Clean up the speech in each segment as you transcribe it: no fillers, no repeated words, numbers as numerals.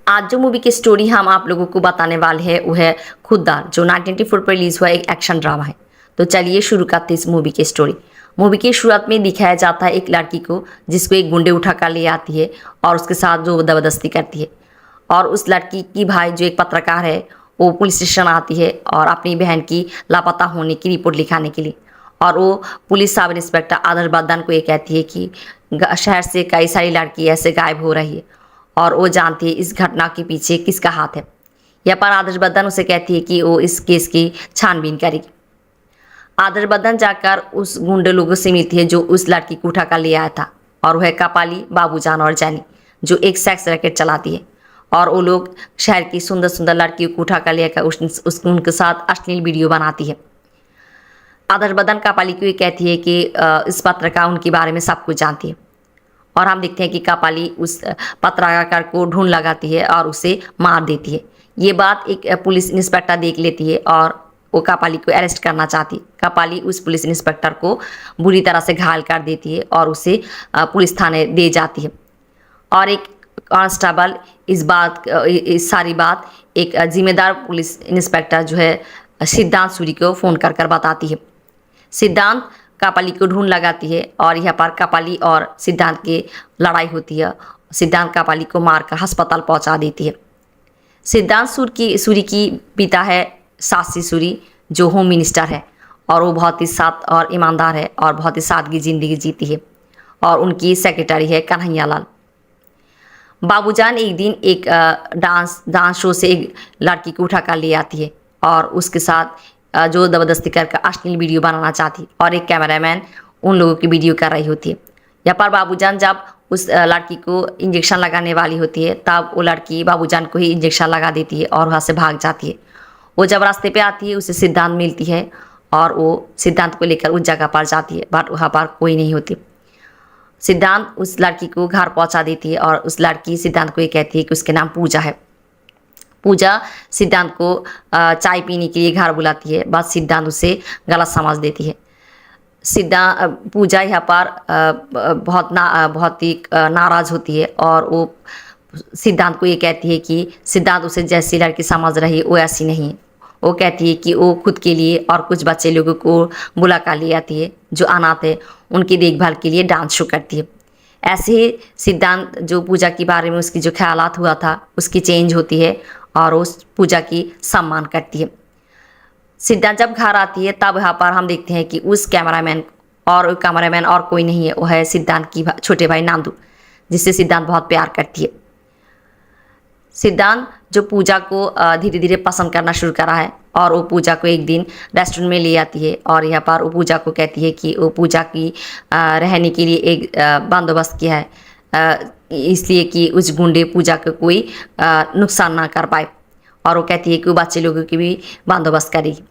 आज जो मूवी की स्टोरी हम आप लोगों को बताने वाले हैं वो है खुददार, जो 1994 पर रिलीज हुआ एक एक्शन ड्रामा है। तो चलिए शुरू करते इस मूवी की स्टोरी। मूवी की शुरुआत में दिखाया जाता है एक लड़की को जिसको एक गुंडे उठा कर ले आती है और उसके साथ जो ज़बरदस्ती करती है। और उस लड़की की भाई जो एक पत्रकार है वो पुलिस स्टेशन आती है और अपनी बहन की लापता होने की रिपोर्ट लिखाने के लिए। और वो पुलिस सब इंस्पेक्टर आदर्श बदन को ये कहती है कि शहर से कई सारी लड़की ऐसे गायब हो रही है और वो जानती है इस घटना के पीछे किसका हाथ है। यह पर आदर्श बदन उसे कहती है कि वो इस केस की छानबीन करेगी। आदर्श बदन जाकर उस गुंडे लोगों से मिलती है जो उस लड़की को उठा कर ले आया था, और वह कपाली, बाबूजान और जैनी जो एक सेक्स रैकेट चलाती है। और वो लोग शहर की सुंदर सुंदर लड़कियों को उठा कर लेकर उनके साथ अश्लील वीडियो बनाती है। आदर्श बदन कपाली को ये कहती है कि इस पत्रकार उनके बारे में सब कुछ जानती है। और हम देखते हैं कि कपाली उस पत्रकार को ढूंढ लगाती है और उसे मार देती है। ये बात एक पुलिस इंस्पेक्टर देख लेती है और वो कपाली को अरेस्ट करना चाहती है। कपाली उस पुलिस इंस्पेक्टर को बुरी तरह से घायल कर देती है और उसे पुलिस थाने दे जाती है। और एक कांस्टेबल इस सारी बात एक जिम्मेदार पुलिस इंस्पेक्टर जो है सिद्धांत सूरी को फ़ोन कर कर बताती है। सिद्धांत कपाली को ढूंढ लगाती है और यहाँ पर कपाली और सिद्धांत की लड़ाई होती है। सिद्धांत कपाली को मारकर अस्पताल पहुंचा देती है। सिद्धांत सूरी की पिता है सासी सूरी, जो होम मिनिस्टर है और वो बहुत ही साथ और ईमानदार है और बहुत ही सादगी ज़िंदगी जीती है। और उनकी सेक्रेटरी है कन्हैया लाल। बाबूजान एक दिन एक डांस शो से एक लड़की को उठा कर ले आती है और उसके साथ जो ज़बरदस्ती करके अश्लील वीडियो बनाना चाहती, और एक कैमरामैन उन लोगों की वीडियो कर रही होती है। यहाँ पर बाबूजान जब उस लड़की को इंजेक्शन लगाने वाली होती है तब वो लड़की बाबूजान को ही इंजेक्शन लगा देती है और वहाँ से भाग जाती है। वो जब रास्ते पे आती है उसे सिद्धांत मिलती है और वो सिद्धांत को लेकर उस जगह पर जाती है, बट वहाँ पर कोई नहीं होती। सिद्धांत उस लड़की को घर पहुँचा देती है और उस लड़की सिद्धांत को ये कहती है कि उसके नाम पूजा है। पूजा सिद्धांत को चाय पीने के लिए घर बुलाती है, बस सिद्धांत उसे गलत समझ देती है। पूजा यहाँ पर बहुत ही नाराज़ होती है और वो सिद्धांत को ये कहती है कि सिद्धांत उसे जैसी लड़की समझ रही है वो ऐसी नहीं। वो कहती है कि वो खुद के लिए और कुछ बच्चे लोगों को बुला कर ले आती है जो अनाथ है, उनकी देखभाल के लिए डांस शो करती है। ऐसे ही सिद्धांत जो पूजा के बारे में उसकी जो ख्यालात हुआ था उसकी चेंज होती है और उस पूजा की सम्मान करती है। सिद्धांत जब घर आती है तब यहाँ पर हम देखते हैं कि उस कैमरामैन और कोई नहीं है, वो है सिद्धांत की छोटे भाई नांदू, जिससे सिद्धांत बहुत प्यार करती है। सिद्धांत जो पूजा को धीरे धीरे पसंद करना शुरू करा है और वो पूजा को एक दिन रेस्टोरेंट में ले आती है और यहाँ पर वो पूजा को कहती है कि वो पूजा की रहने के लिए एक बंदोबस्त किया है, इसलिए कि उस गुंडे पूजा को कोई नुकसान ना कर पाए। और वो कहती है कि वो बच्चे लोगों की भी बंदोबस्त करेगी।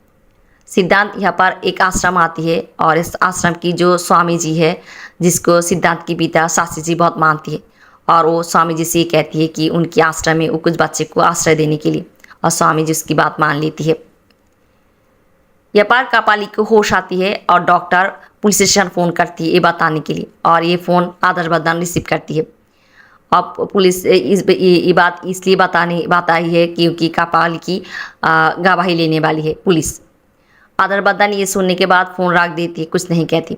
सिद्धांत यहाँ पर एक आश्रम आती है और इस आश्रम की जो स्वामी जी है, जिसको सिद्धांत की पिता सासी जी बहुत मानती है, और वो स्वामी जी से ये कहती है कि उनकी आश्रम में वो कुछ बच्चे को आश्रय देने के लिए, और स्वामी जी उसकी बात मान लेती है। यहाँ पर कपाली को होश आती है और डॉक्टर पुलिस स्टेशन फ़ोन करती है ये बताने के लिए, और ये फ़ोन आदर्श बदन रिसीव करती है। अब पुलिस ये बात इसलिए बताई है क्योंकि कपाली की गवाही लेने वाली है पुलिस। आदर्श बदन ये सुनने के बाद फ़ोन रख देती है, कुछ नहीं कहती।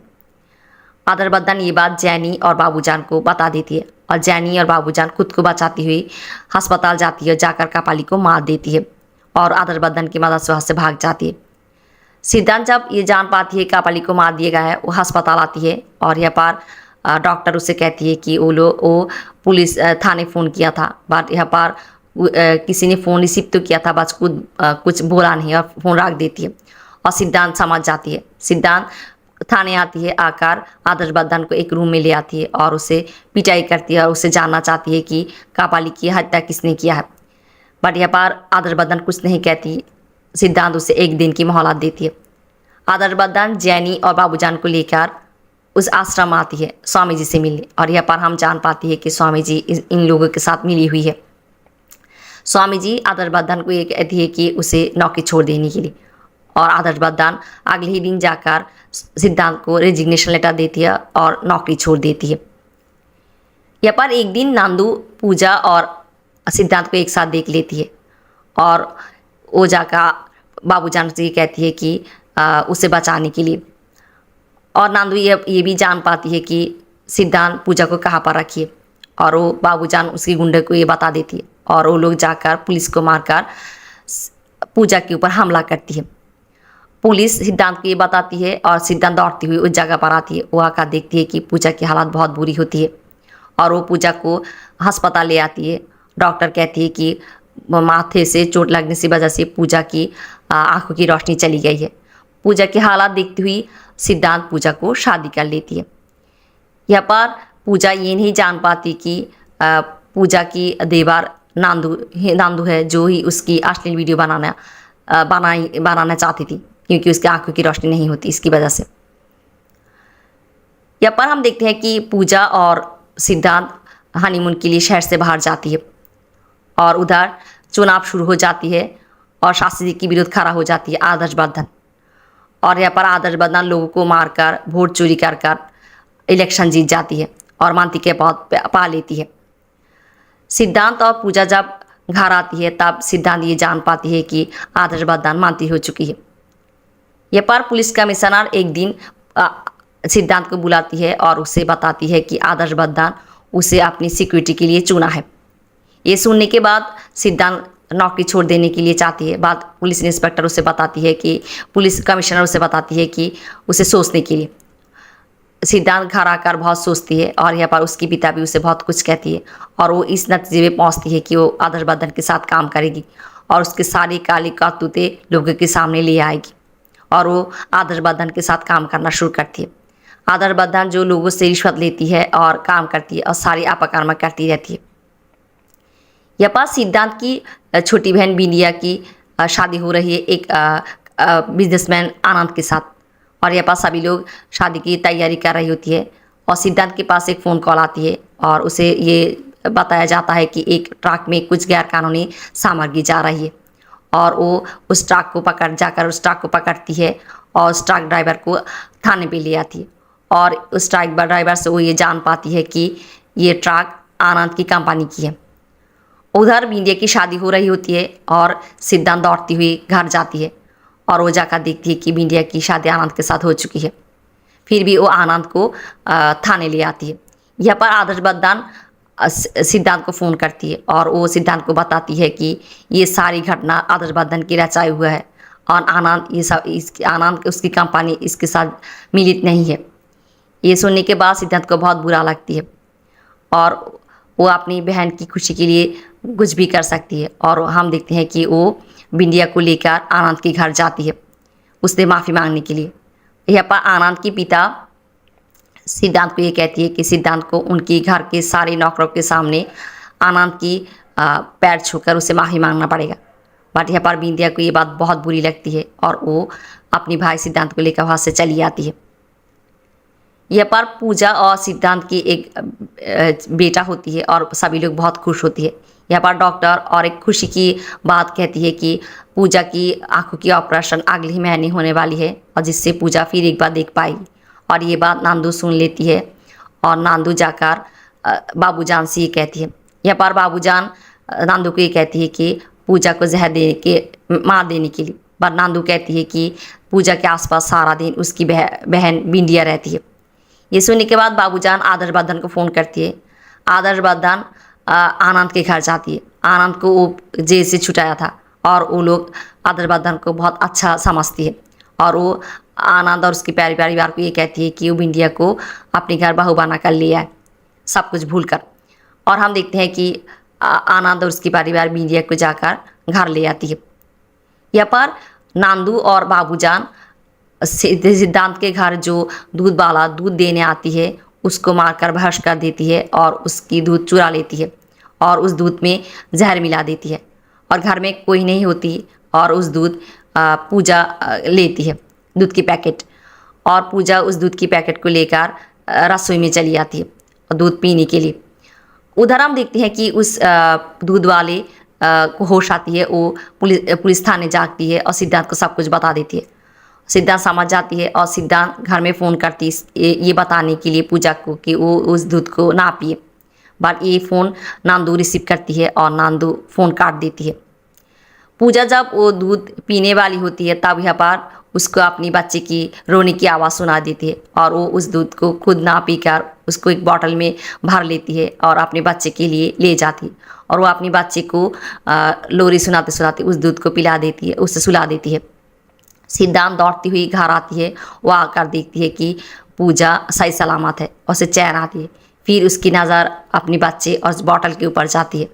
आदर्श बदन ये बात जैनी और बाबूजान को बता देती है और जैनी और बाबूजान खुद को बचाती हुई अस्पताल जाती है, जाकर कपाली को मार देती है और आदर्श बदन की मदद से वहाँ से भाग जाती है। सिद्धांत जब ये जान पाती है कपाली को मार दिया गया है, वो अस्पताल आती है और यहाँ पर डॉक्टर उससे कहती है कि वो पुलिस थाने फ़ोन किया था, बट यहाँ पर किसी ने फ़ोन रिसीव तो किया था, बस कुछ बोला नहीं और फ़ोन रख देती है। और सिद्धांत समझ जाती है। सिद्धांत थाने आती है, आकर आदर्श बदन को एक रूम में ले आती है और उसे पिटाई करती है और उसे जानना चाहती है कि कपाली की हत्या किसने किया है, बट यहाँ पर आदर्श बदन कुछ नहीं कहती। सिद्धांत उसे एक दिन की मोहलत देती है। आदर्श बदन जैनी और बाबूजान को लेकर उस आश्रम आती है स्वामी जी से मिलने, और यहाँ पर हम जान पाती है कि स्वामी जी इन लोगों के साथ मिली हुई है। स्वामी जी आदर्श बदन को ये कहती है कि उसे नौकरी छोड़ देने के लिए, और आदर्श बदन अगले ही दिन जाकर सिद्धांत को रेजिग्नेशन लेटर देती है और नौकरी छोड़ देती है। यहाँ पर एक दिन नांदू, पूजा और सिद्धांत को एक साथ देख लेती है और वो जाकर बाबूजान से कहती है कि उसे बचाने के लिए। और नांदू ये भी जान पाती है कि सिद्धांत पूजा को कहाँ पर रखी है और वो बाबूजान उसकी गुंडे को ये बता देती है और वो लोग जाकर पुलिस को मारकर पूजा के ऊपर हमला करती है। पुलिस सिद्धांत को ये बताती है और सिद्धांत दौड़ती हुई उस जगह पर आती है। वो आकर देखती है कि पूजा की हालत बहुत बुरी होती है और वो पूजा को अस्पताल ले आती है। डॉक्टर कहती है कि माथे से चोट लगने की वजह से पूजा की आंखों की रोशनी चली गई है। पूजा की हालत देखती हुई सिद्धांत पूजा को शादी कर लेती है। यहाँ पर पूजा ये नहीं जान पाती कि पूजा की देवर नांदू है, जो ही उसकी अश्लील वीडियो बनाना चाहती थी, क्योंकि उसकी आंखों की रोशनी नहीं होती इसकी वजह से। यहाँ पर हम देखते हैं कि पूजा और सिद्धांत हनीमून के लिए शहर से बाहर जाती है और उधर चुनाव शुरू हो जाती है और शास्त्री जी के विरुद्ध खड़ा हो जाती है आदर्श वर्धन। और यहाँ पर आदर्श वर्धन लोगों को मारकर वोट चोरी कर इलेक्शन जीत जाती है और मानती के पद पा लेती है। सिद्धांत और पूजा जब घर आती है तब सिद्धांत ये जान पाती है कि आदर्श वर्धन मानती हो चुकी है। यहाँ पर पुलिस कमिश्नर एक दिन सिद्धांत को बुलाती है और उसे बताती है कि आदर्श वर्धन उसे अपनी सिक्योरिटी के लिए चुना है। ये सुनने के बाद सिद्धांत नौकरी छोड़ देने के लिए चाहती है। बाद पुलिस इंस्पेक्टर उसे बताती है कि पुलिस कमिश्नर उसे बताती है कि उसे सोचने के लिए। सिद्धांत घर आकर बहुत सोचती है और यहाँ पर उसकी पिता भी उसे बहुत कुछ कहती है और वो इस नतीजे में पहुँचती है कि वो आदर्श वर्धन के साथ काम करेगी और उसकी सारी काली करतूतें लोगों के सामने ले आएगी और वो आदर्श वर्धन के साथ काम करना शुरू करती है। आदर्श वर्धन जो लोगों से रिश्वत लेती है और काम करती है और सारी अपकर्म करती रहती है। यहाँ पर सिद्धांत की छोटी बहन बिंदिया की शादी हो रही है एक बिजनेसमैन आनंद के साथ और यहाँ पर सभी लोग शादी की तैयारी कर रही होती है और सिद्धांत के पास एक फ़ोन कॉल आती है और उसे ये बताया जाता है कि एक ट्रक में कुछ गैरकानूनी सामग्री जा रही है और वो उस ट्रक को पकड़ती है और उस ट्रक ड्राइवर को थाने पे ले आती है और उस ट्रक ड्राइवर से वो ये जान पाती है कि ये ट्रक आनंद की कंपनी की है। उधर बिंदिया की शादी हो रही होती है और सिद्धांत दौड़ती हुई घर जाती है और वो जाकर देखती है कि बिंदिया की शादी आनंद के साथ हो चुकी है। फिर भी वो आनंद को थाने ले आती है। यहाँ पर आदर्श वर्धन सिद्धांत को फ़ोन करती है और वो सिद्धांत को बताती है कि ये सारी घटना आदर्श वर्धन की रचाई हुआ है और आनंद उसकी कंपनी इसके साथ मिलित नहीं है। ये सुनने के बाद सिद्धांत को बहुत बुरा लगती है और वो अपनी बहन की खुशी के लिए कुछ भी कर सकती है और हम देखते हैं कि वो बिंदिया को लेकर आनंद के घर जाती है उससे माफ़ी मांगने के लिए। यहाँ पर आनंद की पिता सिद्धांत को ये कहती है कि सिद्धांत को उनके घर के सारे नौकरों के सामने आनंद की पैर छूकर उसे माफ़ी मांगना पड़ेगा। बट यहाँ पर बिंदिया को ये बात बहुत बुरी लगती है और वो अपनी भाई सिद्धांत को लेकर वहाँ से चली आती है। यहाँ पर पूजा और सिद्धांत की एक बेटा होती है और सभी लोग बहुत खुश होती है। यहाँ पर डॉक्टर और एक खुशी की बात कहती है कि पूजा की आंखों की ऑपरेशन अगले ही महीने होने वाली है और जिससे पूजा फिर एक बार देख पाएगी। और ये बात नांदू सुन लेती है और नांदू जाकर बाबूजान से ये कहती है। यहाँ पर बाबूजान नांदू को ये कहती है कि पूजा को जहर मार देने के लिए, पर नांदू कहती है कि पूजा के आसपास सारा दिन उसकी बहन बिंदिया रहती है। ये सुनने के बाद बाबूजान आदर्श वर्धन को फ़ोन करती है। आदर्श वर्धन आनंद के घर जाती है। आनंद को वो जेल से छुटाया था और वो लोग आदर्श वर्धन को बहुत अच्छा समझती है और वो आनंद और उसके प्यारे परिवार को ये कहती है कि वो बिंदिया को अपने घर बहू बना कर ले आए, सब कुछ भूल कर। और हम देखते हैं कि आनंद और उसकी परिवार बिंदिया को जाकर घर ले आती है। यहाँ पर नांदू और बाबूजान सिद्धांत के घर जो दूध वाला दूध देने आती है उसको मारकर भस्म कर देती है और उसकी दूध चुरा लेती है और उस दूध में जहर मिला देती है और घर में कोई नहीं होती और उस दूध पूजा लेती है दूध की पैकेट और पूजा उस दूध की पैकेट को लेकर रसोई में चली आती है दूध पीने के लिए। उधर हम देखते हैं कि उस दूध वाले को होश आती है। वो पुलिस थाने जाती है और सिद्धांत को सब कुछ बता देती है। सिद्धांत समझ जाती है और सिद्धांत घर में फ़ोन करती है ये बताने के लिए पूजा को कि वो उस दूध को ना पिए। बट ये फ़ोन नांदू रिसीव करती है और नांदू फ़ोन काट देती है। पूजा जब वो दूध पीने वाली होती है तब यहाँ पर उसको अपनी बच्चे की रोने की आवाज़ सुना देती है और वो उस दूध को खुद ना पीकर उसको एक बॉटल में भर लेती है और अपने बच्चे के लिए ले जाती है और वो अपने बच्चे को लोरी सुनाते सुनाते उस दूध को पिला देती है, उससे सुला देती है। सिद्धांत दौड़ती हुई घर आती है, वो आकर देखती है कि पूजा सही सलामत है और उसे चैन आती है। फिर उसकी नज़र अपने बच्चे और उस बॉटल के ऊपर जाती है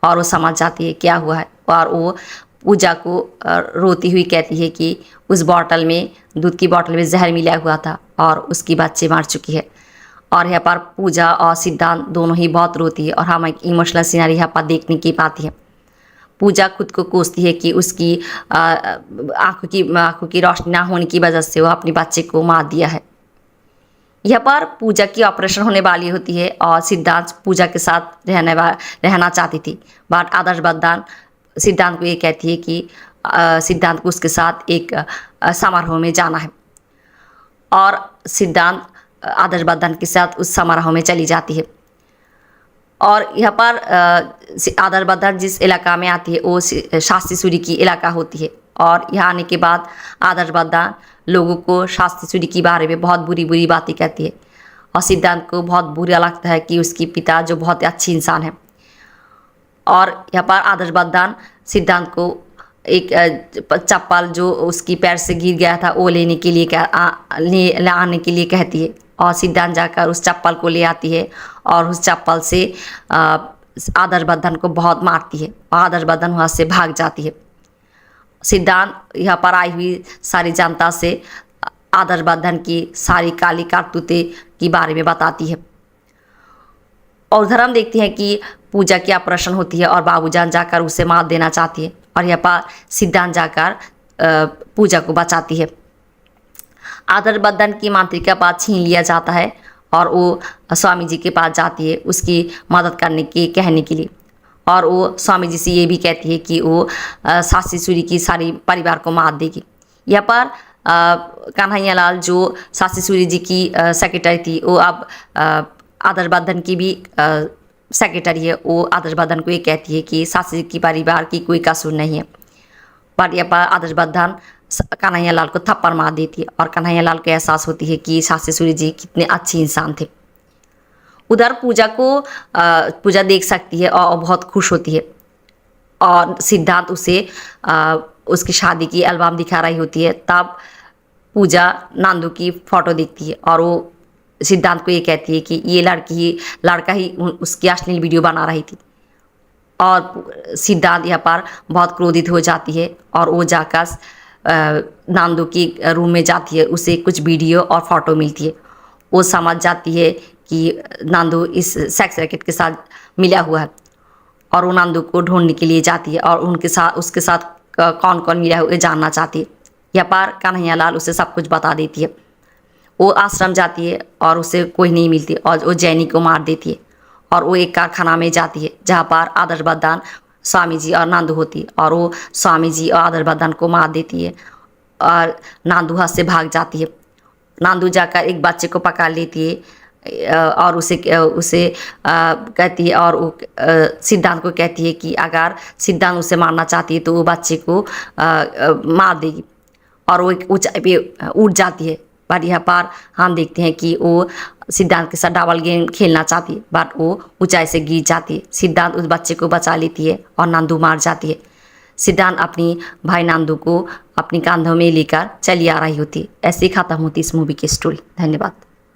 और वो समझ जाती है क्या हुआ है और वो पूजा को रोती हुई कहती है कि उस बॉटल में, दूध की बॉटल में जहर मिला हुआ था और उसकी बच्चे मर चुकी है। और यहाँ पर पूजा और सिद्धांत दोनों ही बहुत रोती है और हम एक इमोशनल सीनरी यहाँ पर देखने की पाती है। पूजा खुद को कोसती है कि उसकी आँखों की रोशनी ना होने की वजह से वो अपने बच्चे को मार दिया है। यहाँ पर पूजा की ऑपरेशन होने वाली होती है और सिद्धांत पूजा के साथ रहना चाहती थी, बट आदर्श बददान सिद्धांत को ये कहती है कि सिद्धांत को उसके साथ एक समारोह में जाना है और सिद्धांत आदर्श बददान के साथ उस समारोह में चली जाती है। और यहाँ पर आदर्श बददान जिस इलाका में आती है वो शास्त्री सूरी की इलाका होती है और यहाँ आने के बाद आदर्श बददान लोगों को शास्त्री सूरी के बारे में बहुत बुरी बुरी बातें कहती है और सिद्धांत को बहुत बुरा लगता है कि उसकी पिता जो बहुत अच्छी इंसान है। और यहाँ पर आदर्श बददान सिद्धांत को एक चप्पल जो उसकी पैर से गिर गया था वो लेने के लिए आने के लिए कहती है और सिद्धांत जाकर उस चप्पल को ले आती है और उस चप्पल से आदर्श बददान को बहुत मारती है और आदर्श बददान वहाँ से भाग जाती है। सिद्धांत यहाँ पर आई हुई सारी जनता से आदर्श बददान की सारी काली करतूतें के बारे में बताती है। और उधर हम देखते हैं कि पूजा की ऑपरेशन होती है और बाबूजान जाकर उसे मार देना चाहती है और यहाँ पर सिद्धांत जाकर पूजा को बचाती है। आदर्श बददान की मांत्रिक का पास छीन लिया जाता है और वो स्वामी जी के पास जाती है उसकी मदद करने की कहने के लिए और वो स्वामी जी से ये भी कहती है कि वो शास्त्री सूरी की सारी परिवार को मार देगी। यहाँ पर कन्हैया लाल जो शास्त्री सूरी जी की सेक्रेटरी थी वो अब आदर्श बददान की भी सेक्रेटरी है। वो आदर्श बददान को ये कहती है कि शास्त्री की परिवार की कोई कसूर नहीं है, पर यहाँ पर आदर्श बददान कन्हैया लाल को थप्पड़ मार देती है और कन्हैया लाल को एहसास होती है कि शास्त्री सूरी जी कितने अच्छे इंसान थे। उधर पूजा देख सकती है और बहुत खुश होती है और सिद्धांत उसे उसकी शादी की एल्बम दिखा रही होती है। तब पूजा नांदू की फ़ोटो देखती है और वो सिद्धांत को ये कहती है कि ये लड़का ही उसकी अश्लील वीडियो बना रही थी और सिद्धांत यहाँ पर बहुत क्रोधित हो जाती है और वो जाकर नांदू की रूम में जाती है। उसे कुछ वीडियो और फोटो मिलती है। वो समझ जाती है कि नांदू इस सेक्स रैकेट के साथ मिला हुआ है और वो नांदू को ढूंढने के लिए जाती है और उसके साथ कौन कौन मिला हुआ जानना चाहती है। यहाँ पर कन्हैया लाल उसे सब कुछ बता देती है। वो आश्रम जाती है और उसे कोई नहीं मिलती और वो जैनी को मार देती है और वो एक कारखाना में जाती है जहाँ पर आदर्श बददान, स्वामी जी और नांदू होती है और वो स्वामी जी और आदर्श बददान को मार देती है और नांदू हाथ से भाग जाती है। नांदू जाकर एक बच्चे को पकड़ लेती है और उसे कहती है और वो सिद्धांत को कहती है कि अगर सिद्धांत उसे मारना चाहती है तो वो बच्चे को मार देगी और वो एक ऊंचाई पे उठ जाती है। पर यहाँ पर हम देखते हैं कि वो सिद्धांत के साथ डबल गेम खेलना चाहती है बट वो ऊंचाई से गिर जाती है। सिद्धांत उस बच्चे को बचा लेती है और नांदू मार जाती है। सिद्धांत अपनी भाई नांदू को अपनी कंधों में लेकर चली आ रही होती है। ऐसे ही ख़त्म होती इस मूवी की स्टोरी। धन्यवाद।